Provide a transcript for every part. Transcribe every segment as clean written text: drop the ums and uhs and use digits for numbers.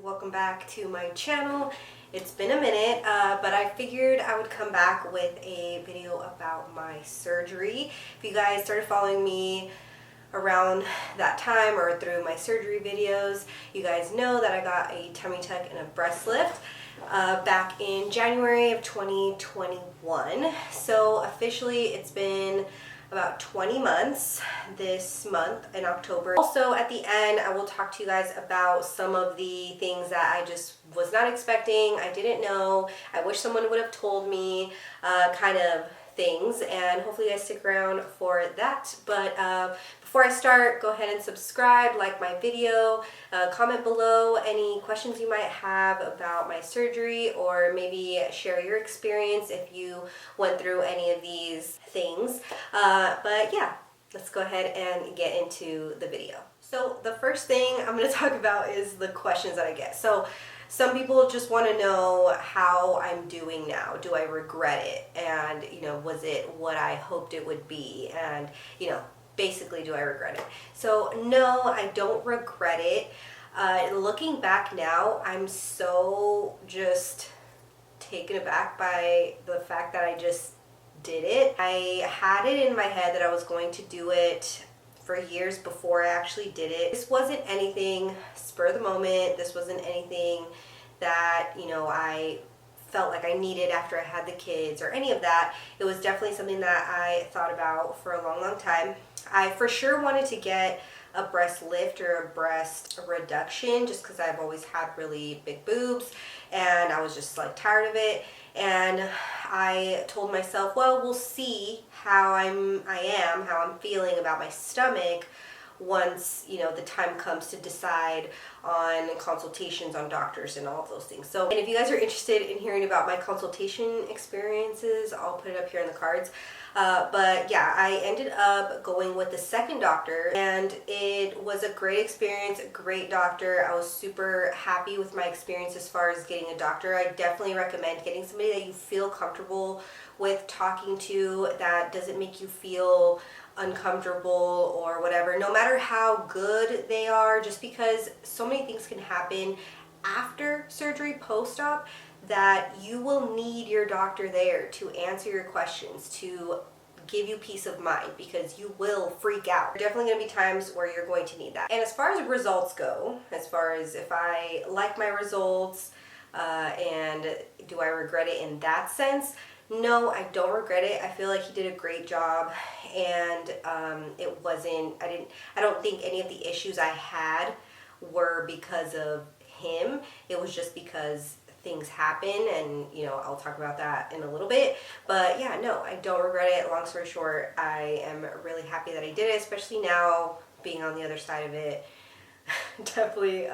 welcome back to my channel. It's been a minute, but I figured I would come back with a video about my surgery. If you guys started following me around that time or through my surgery videos, you guys know that I got a tummy tuck and a breast lift back in January of 2021. So officially it's been about 20 months this month in October. Also at the end I will talk to you guys about some of the things that I just was not expecting, I didn't know, I wish someone would have told me, kind of things, and hopefully you guys stick around for that. But before I start, go ahead and subscribe, like my video, comment below any questions you might have about my surgery, or maybe share your experience if you went through any of these things. But yeah, let's go ahead and get into the video. So the first thing I'm going to talk about is the questions that I get. So some people just want to know how I'm doing now. Do I regret it? And, was it what I hoped it would be? And, basically, do I regret it? So, no, I don't regret it. Looking back now, I'm so just taken aback by the fact that I just did it. I had it in my head that I was going to do it for years before I actually did it. This wasn't anything spur of the moment. This wasn't anything that, I felt like I needed after I had the kids or any of that. It was definitely something that I thought about for a long, long time. I for sure wanted to get a breast lift or a breast reduction just because I've always had really big boobs and I was just like tired of it. And I told myself, well, we'll see how I'm feeling about my stomach once, the time comes to decide on consultations on doctors and all of those things. So, and if you guys are interested in hearing about my consultation experiences, I'll put it up here in the cards. But yeah, I ended up going with the second doctor and it was a great experience, a great doctor. I was super happy with my experience as far as getting a doctor. I definitely recommend getting somebody that you feel comfortable with talking to, that doesn't make you feel uncomfortable or whatever, no matter how good they are, just because so many things can happen after surgery, post-op, that you will need your doctor there to answer your questions, to give you peace of mind, because you will freak out. There are definitely going to be times where you're going to need that. And as far as results go, as far as if I like my results and do I regret it in that sense, no, I don't regret it. I feel like he did a great job, and I don't think any of the issues I had were because of him. It was just because things happen, and I'll talk about that in a little bit. But yeah, no, I don't regret it. Long story short, I am really happy that I did it, especially now being on the other side of it. Definitely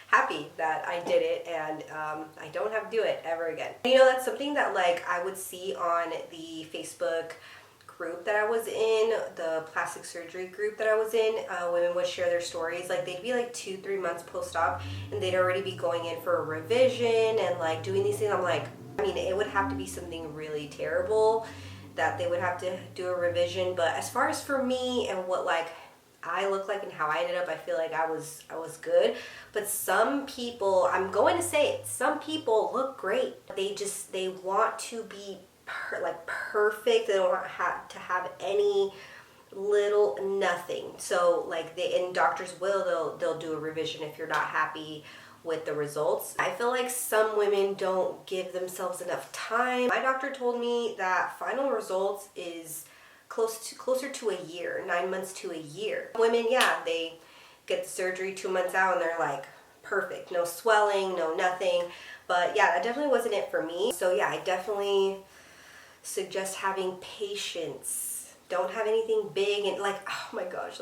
happy that I did it, and I don't have to do it ever again. That's something that I would see on the Facebook group that I was in, the plastic surgery group that I was in. Women would share their stories. They'd be 2-3 months post-op and they'd already be going in for a revision and doing these things. I'm like, it would have to be something really terrible that they would have to do a revision. But as far as for me and what I look like and how I ended up, I feel like I was good. But some people, I'm going to say it, some people look great. They want to be perfect. They don't want to have any little nothing. So and doctors they'll do a revision if you're not happy with the results. I feel like some women don't give themselves enough time. My doctor told me that final results is closer to a year, 9 months to a year. Women, yeah, they get the surgery 2 months out and they're perfect, no swelling, no nothing. But yeah, that definitely wasn't it for me. So yeah, I definitely suggest having patience. Don't have anything big and oh my gosh,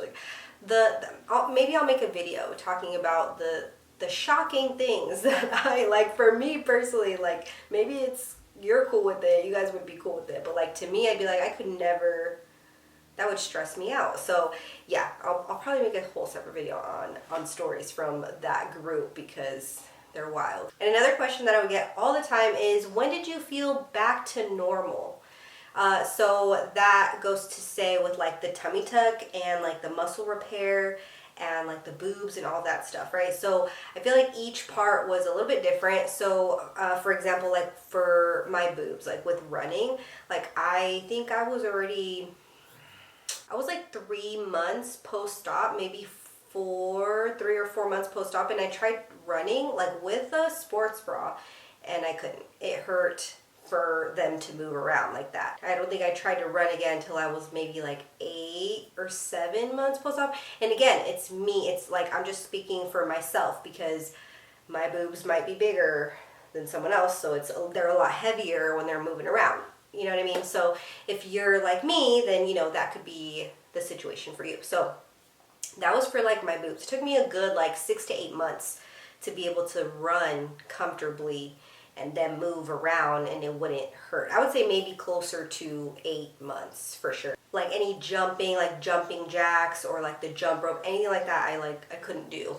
maybe I'll make a video talking about the shocking things that I for me personally, maybe you're cool with it, you guys would be cool with it, but to me, I'd be I could never, that would stress me out. So yeah, I'll probably make a whole separate video on stories from that group because they're wild. And another question that I would get all the time is, when did you feel back to normal? So that goes to say with the tummy tuck and the muscle repair and like the boobs and all that stuff, right? So I feel like each part was a little bit different. So for example, like for my boobs, like with running, like I think I was like 3 months post-op, maybe 3 or 4 months post-op, and I tried running like with a sports bra, and I couldn't. It hurt for them to move around like that. I don't think I tried to run again until I was maybe like 8 or 7 months post-op. And again, it's me. It's like I'm just speaking for myself because my boobs might be bigger than someone else, so they're a lot heavier when they're moving around. You know what I mean? So if you're like me, then you know that could be the situation for you. So that was for like my boobs. It took me a good like 6 to 8 months to be able to run comfortably and then move around and it wouldn't hurt. I would say maybe closer to 8 months for sure. Like any jumping, like jumping jacks or like the jump rope, anything like that, I couldn't do.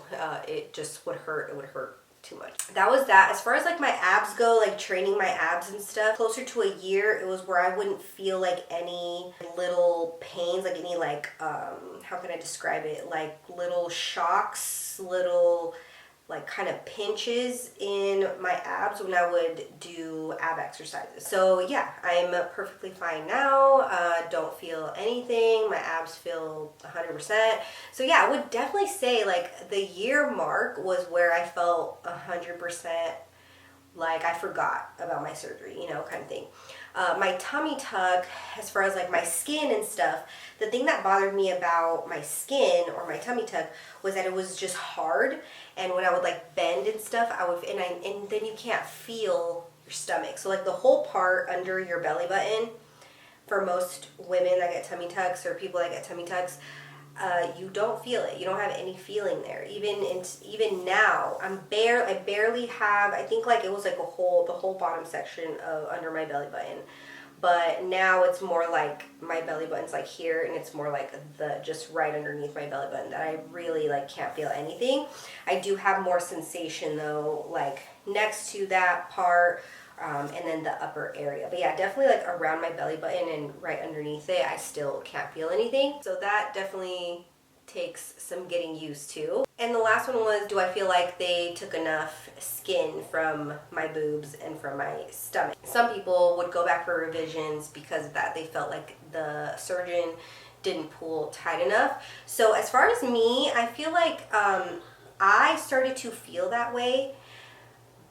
It just would hurt. It would hurt too much. That was that. As far as like my abs go, like training my abs and stuff, closer to a year, it was where I wouldn't feel like any little pains, like any like, how can I describe it? Like little shocks, little like kind of pinches in my abs when I would do ab exercises. So yeah, I'm perfectly fine now. Don't feel anything. My abs feel 100%. So yeah, I would definitely say like the year mark was where I felt 100% like I forgot about my surgery, you know, kind of thing. My tummy tuck, as far as like my skin and stuff, the thing that bothered me about my skin or my tummy tuck was that it was just hard. And when I would like bend and stuff, and then you can't feel your stomach. So like the whole part under your belly button, for most women that get tummy tucks or people that get tummy tucks, you don't feel it. You don't have any feeling there. Even now, I barely have. I think like it was like the whole bottom section of under my belly button. But now it's more like my belly button's like here, and it's more like just right underneath my belly button that I really like can't feel anything. I do have more sensation though, like next to that part. And then the upper area. But yeah, definitely like around my belly button and right underneath it, I still can't feel anything. So that definitely takes some getting used to. And the last one was, do I feel like they took enough skin from my boobs and from my stomach? Some people would go back for revisions because of that. They felt like the surgeon didn't pull tight enough. So as far as me, I feel like I started to feel that way.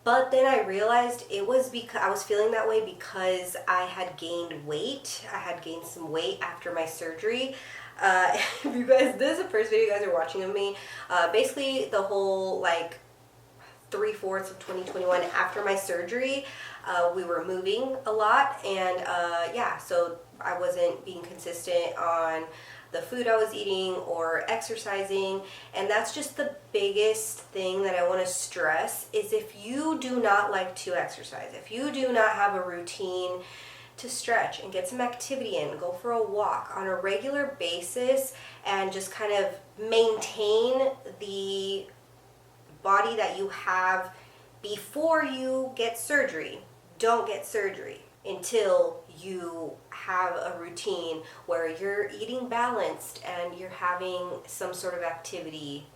But then I realized it was because I was feeling that way because I had gained weight. I had gained some weight after my surgery. If you guys, this is the first video you guys are watching of me. Basically, the whole like 3/4 of 2021 after my surgery, we were moving a lot, and yeah, so I wasn't being consistent on the food I was eating or exercising. And that's just the biggest thing that I want to stress is if you do not like to exercise, if you do not have a routine to stretch and get some activity in, go for a walk on a regular basis and just kind of maintain the body that you have before you get surgery. Don't get surgery until you have a routine where you're eating balanced and you're having some sort of activity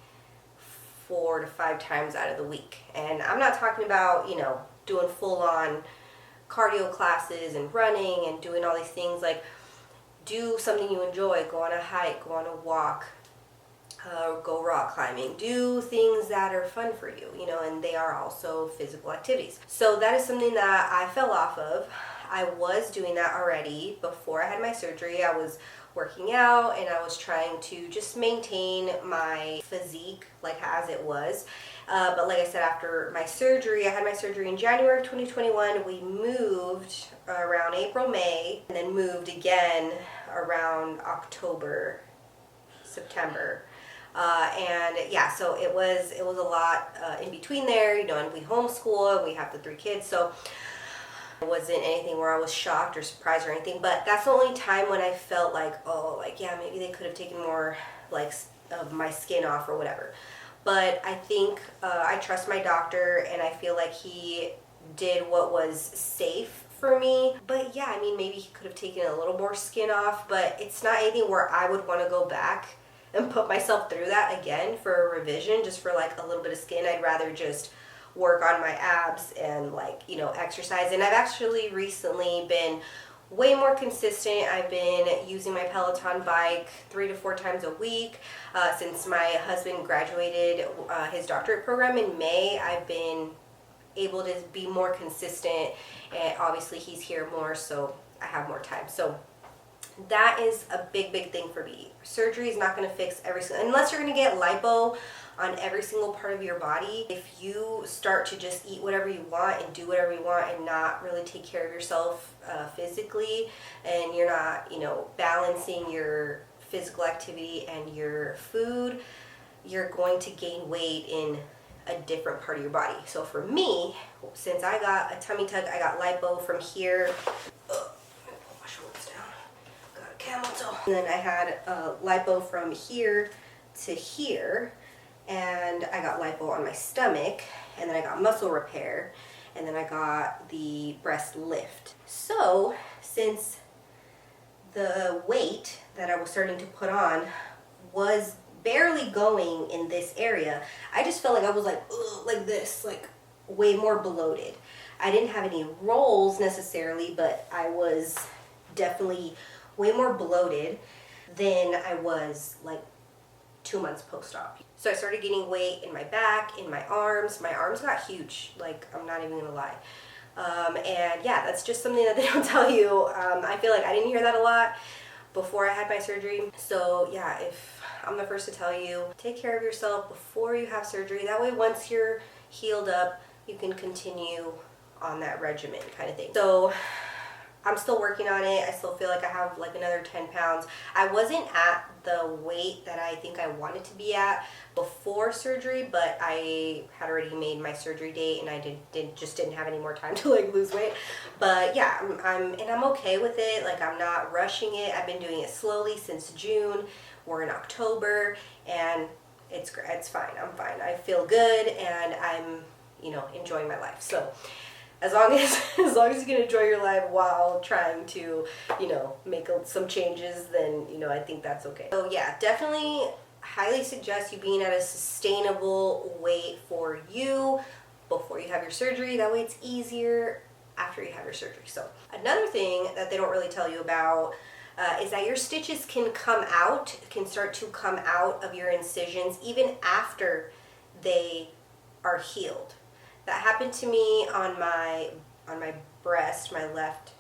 4 to 5 times out of the week. And I'm not talking about, you know, doing full-on cardio classes and running and doing all these things. Like, do something you enjoy. Go on a hike, go on a walk, go rock climbing. Do things that are fun for you, you know, and they are also physical activities. So that is something that I fell off of. I was doing that already before I had my surgery. I was working out and I was trying to just maintain my physique like as it was. But like I said, after my surgery, I had my surgery in January of 2021. We moved around April, May, and then moved again around October, September. And yeah, so it was a lot in between there, you know, and we homeschool and we have the 3 kids. So it wasn't anything where I was shocked or surprised or anything, but that's the only time when I felt like, oh, like, yeah, maybe they could have taken more, like, of my skin off or whatever. But I think I trust my doctor, and I feel like he did what was safe for me. But yeah, I mean, maybe he could have taken a little more skin off, but it's not anything where I would want to go back and put myself through that again for a revision just for like a little bit of skin. I'd rather just work on my abs and like, you know, exercise. And I've actually recently been way more consistent. I've been using my Peloton bike 3 to 4 times a week. Since my husband graduated his doctorate program in May, I've been able to be more consistent, and obviously he's here more, so I have more time. So that is a big thing for me. Surgery is not going to fix every single, unless you're going to get lipo on every single part of your body. If you start to just eat whatever you want and do whatever you want and not really take care of yourself physically, and you're not, you know, balancing your physical activity and your food, you're going to gain weight in a different part of your body. So for me, since I got a tummy tuck, I got lipo from here. Camel toe. And then I had lipo from here to here, and I got lipo on my stomach, and then I got muscle repair, and then I got the breast lift. So since the weight that I was starting to put on was barely going in this area, I just felt like I was like, ugh, like this, like way more bloated. I didn't have any rolls necessarily, but I was definitely way more bloated than I was like 2 months post-op. So I started gaining weight in my back, in my arms. My arms got huge, like I'm not even gonna lie. And yeah, that's just something that they don't tell you. I feel like I didn't hear that a lot before I had my surgery. So yeah, if I'm the first to tell you, take care of yourself before you have surgery. That way once you're healed up, you can continue on that regimen kind of thing. So I'm still working on it. I still feel like I have like another 10 pounds. I wasn't at the weight that I think I wanted to be at before surgery, but I had already made my surgery date, and I just didn't have any more time to like lose weight. But yeah, I'm okay with it. Like I'm not rushing it. I've been doing it slowly since June. We're in October, and it's fine. I'm fine. I feel good, and I'm, you know, enjoying my life. So as long as you can enjoy your life while trying to, you know, make some changes, then, you know, I think that's okay. So yeah, definitely highly suggest you being at a sustainable weight for you before you have your surgery. That way it's easier after you have your surgery. So another thing that they don't really tell you about is that your stitches can start to come out of your incisions even after they are healed. That happened to me on my breast, my left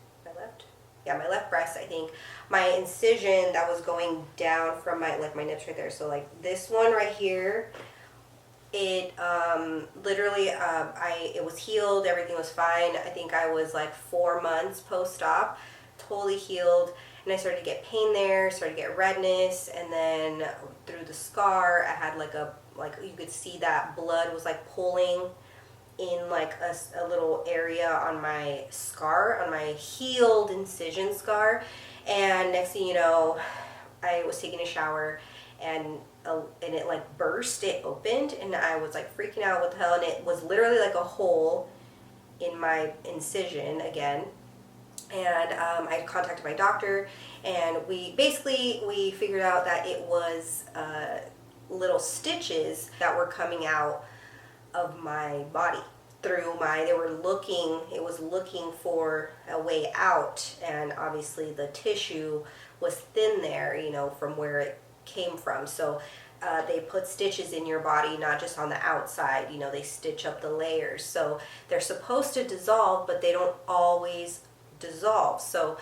breast, I think. My incision that was going down from my nips right there. So like this one right here, it literally it was healed, everything was fine. I think I was like 4 months post-op, totally healed. And I started to get pain there, started to get redness, and then through the scar, I had like you could see that blood was like pulling in like a little area on my scar, on my healed incision scar. And next thing you know, I was taking a shower, and it like burst, it opened, and I was like freaking out, what the hell, and it was literally like a hole in my incision again. And I contacted my doctor, and we figured out that it was little stitches that were coming out of my body it was looking for a way out, and obviously the tissue was thin there, you know, from where it came from. So they put stitches in your body, not just on the outside, you know, they stitch up the layers. So they're supposed to dissolve, but they don't always dissolve. So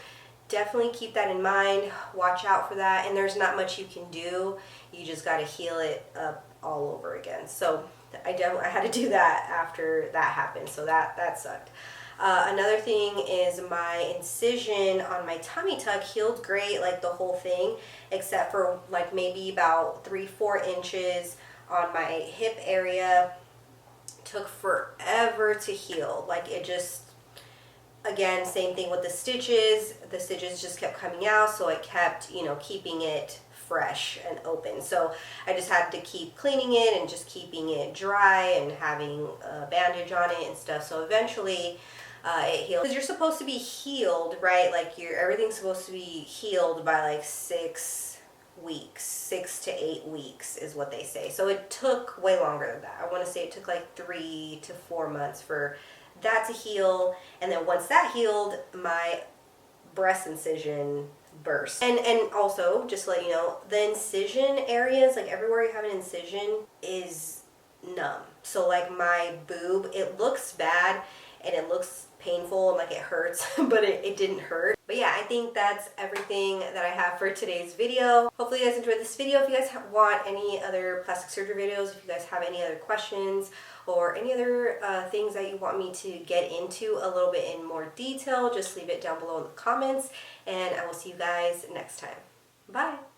definitely keep that in mind, watch out for that, and there's not much you can do. You just got to heal it up all over again. So I had to do that after that happened, so that sucked. Another thing is my incision on my tummy tuck healed great, like the whole thing, except for like maybe about 3-4 inches on my hip area. Took forever to heal. Like it just, again, same thing with the stitches just kept coming out, so it kept, you know, keeping it fresh and open. So I just had to keep cleaning it and just keeping it dry and having a bandage on it and stuff. So eventually it healed. Because you're supposed to be healed, right? Like everything's supposed to be healed by like 6 weeks, 6 to 8 weeks is what they say. So it took way longer than that. I want to say it took like 3 to 4 months for that to heal. And then once that healed, my breast incision burst. And also, just to let you know, the incision areas, like everywhere you have an incision, is numb. So like my boob, it looks bad and it looks painful and like it hurts, but it didn't hurt. But yeah, I think that's everything that I have for today's video. Hopefully you guys enjoyed this video. If you guys want any other plastic surgery videos, if you guys have any other questions or any other things that you want me to get into a little bit in more detail, just leave it down below in the comments, and I will see you guys next time. Bye!